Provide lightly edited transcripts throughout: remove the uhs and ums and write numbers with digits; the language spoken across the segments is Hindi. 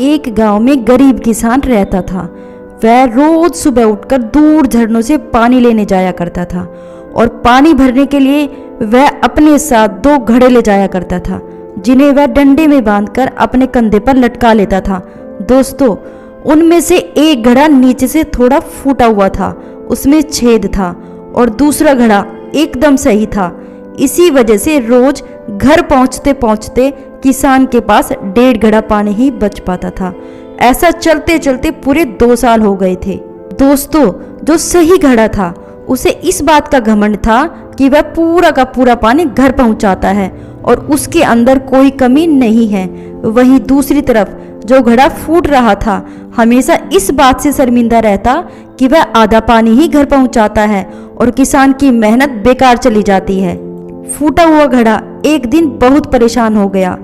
एक गांव में गरीब किसान रहता था। वह रोज सुबह उठकर दूर झरनों से पानी लेने जाया करता था और पानी भरने के लिए वह अपने साथ 2 घड़े ले जाया करता था, जिन्हें वह डंडे में बांधकर अपने कंधे पर लटका लेता था। दोस्तों, उनमें से एक घड़ा नीचे से थोड़ा फूटा हुआ था, उसमें छेद था, और दूसरा घड़ा एकदम सही था। इसी वजह से रोज घर पहुंचते पहुंचते किसान के पास 1.5 घड़ा पानी ही बच पाता था। ऐसा चलते चलते पूरे 2 साल हो गए थे। दोस्तों, जो सही घड़ा था उसे इस बात का घमंड था कि वह पूरा का पूरा पानी घर पहुंचाता है और उसके अंदर कोई कमी नहीं है। वहीं दूसरी तरफ जो घड़ा फूट रहा था हमेशा इस बात से शर्मिंदा रहता कि वह आधा पानी ही घर पहुंचाता है और किसान की मेहनत बेकार चली जाती है। फूटा हुआ घड़ा एक दिन बहुत परेशान हो गया।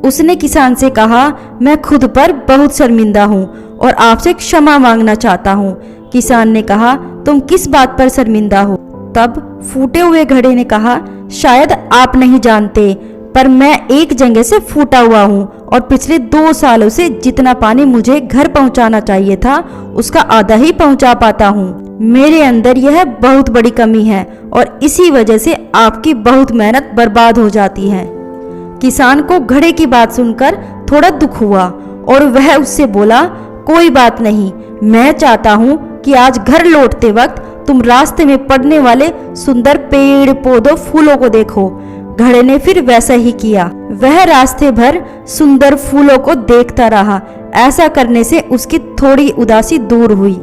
उसने किसान से कहा, मैं खुद पर बहुत शर्मिंदा हूँ और आपसे क्षमा मांगना चाहता हूँ। किसान ने कहा, तुम किस बात पर शर्मिंदा हो? तब फूटे हुए घड़े ने कहा, शायद आप नहीं जानते, पर मैं एक जगह से फूटा हुआ हूँ और पिछले 2 सालों से जितना पानी मुझे घर पहुँचाना चाहिए था उसका आधा ही पहुँचा पाता हूँ। मेरे अंदर यह बहुत बड़ी कमी है और इसी वजह से आपकी बहुत मेहनत बर्बाद हो जाती है। किसान को घड़े की बात सुनकर थोड़ा दुख हुआ और वह उससे बोला, कोई बात नहीं, मैं चाहता हूँ कि आज घर लौटते वक्त तुम रास्ते में पड़ने वाले सुंदर पेड़ पौधों फूलों को देखो। घड़े ने फिर वैसा ही किया। वह रास्ते भर सुंदर फूलों को देखता रहा। ऐसा करने से उसकी थोड़ी उदासी दूर हुई,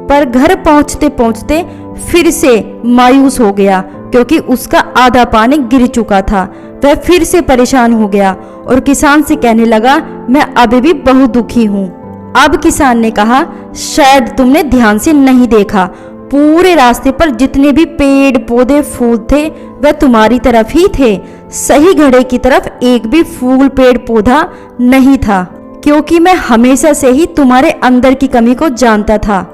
पर घर पहुंचते पहुंचते फिर से मायूस हो गया क्योंकि उसका आधा पानी गिर चुका था। वह फिर से परेशान हो गया और किसान से कहने लगा, मैं अभी भी बहुत दुखी हूँ। अब किसान ने कहा, शायद तुमने ध्यान से नहीं देखा, पूरे रास्ते पर जितने भी पेड़ पौधे फूल थे वह तुम्हारी तरफ ही थे। सही घड़े की तरफ एक भी फूल पेड़ पौधा नहीं था, क्योंकि मैं हमेशा से ही तुम्हारे अंदर की कमी को जानता था।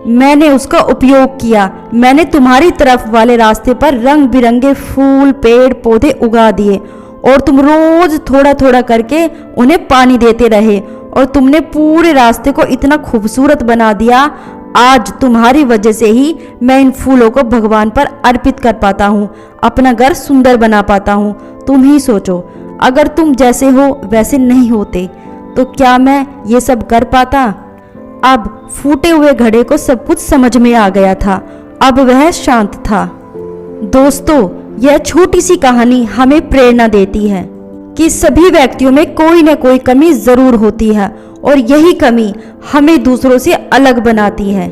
मैंने उसका उपयोग किया। मैंने तुम्हारी तरफ वाले रास्ते पर रंग बिरंगे फूल पेड़ पौधे उगा दिए और तुम रोज थोड़ा थोड़ा करके उन्हें पानी देते रहे और तुमने पूरे रास्ते को इतना खूबसूरत बना दिया। आज तुम्हारी वजह से ही मैं इन फूलों को भगवान पर अर्पित कर पाता हूँ, अपना घर सुंदर बना पाता हूँ। तुम ही सोचो, अगर तुम जैसे हो वैसे नहीं होते तो क्या मैं ये सब कर पाता? अब फूटे हुए घड़े को सब कुछ समझ में आ गया था। अब वह शांत था। दोस्तों, यह छोटी सी कहानी हमें प्रेरणा देती है कि सभी व्यक्तियों में कोई न कोई कमी जरूर होती है और यही कमी हमें दूसरों से अलग बनाती है।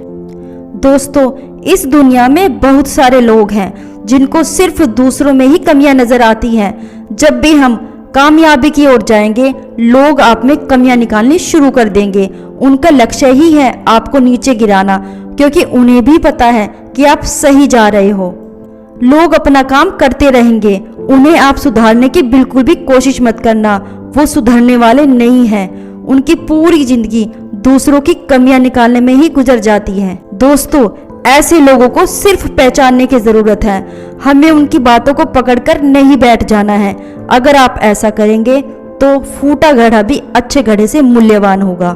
दोस्तों, इस दुनिया में बहुत सारे लोग हैं जिनको सिर्फ दूसरों में ही कमियां नजर आती हैं। जब भी हम कामयाबी की ओर जाएंगे, लोग आप में कमियां निकालनी शुरू कर देंगे। उनका लक्ष्य ही है आपको नीचे गिराना, क्योंकि उन्हें भी पता है कि आप सही जा रहे हो। लोग अपना काम करते रहेंगे, उन्हें आप सुधारने की बिल्कुल भी कोशिश मत करना। वो सुधरने वाले नहीं हैं। उनकी पूरी जिंदगी दूसरों की कमियां निकालने में ही गुजर जाती है। दोस्तों, ऐसे लोगों को सिर्फ पहचानने की जरूरत है। हमें उनकी बातों को पकड़कर नहीं बैठ जाना है। अगर आप ऐसा करेंगे तो फूटा घड़ा भी अच्छे घड़े से मूल्यवान होगा।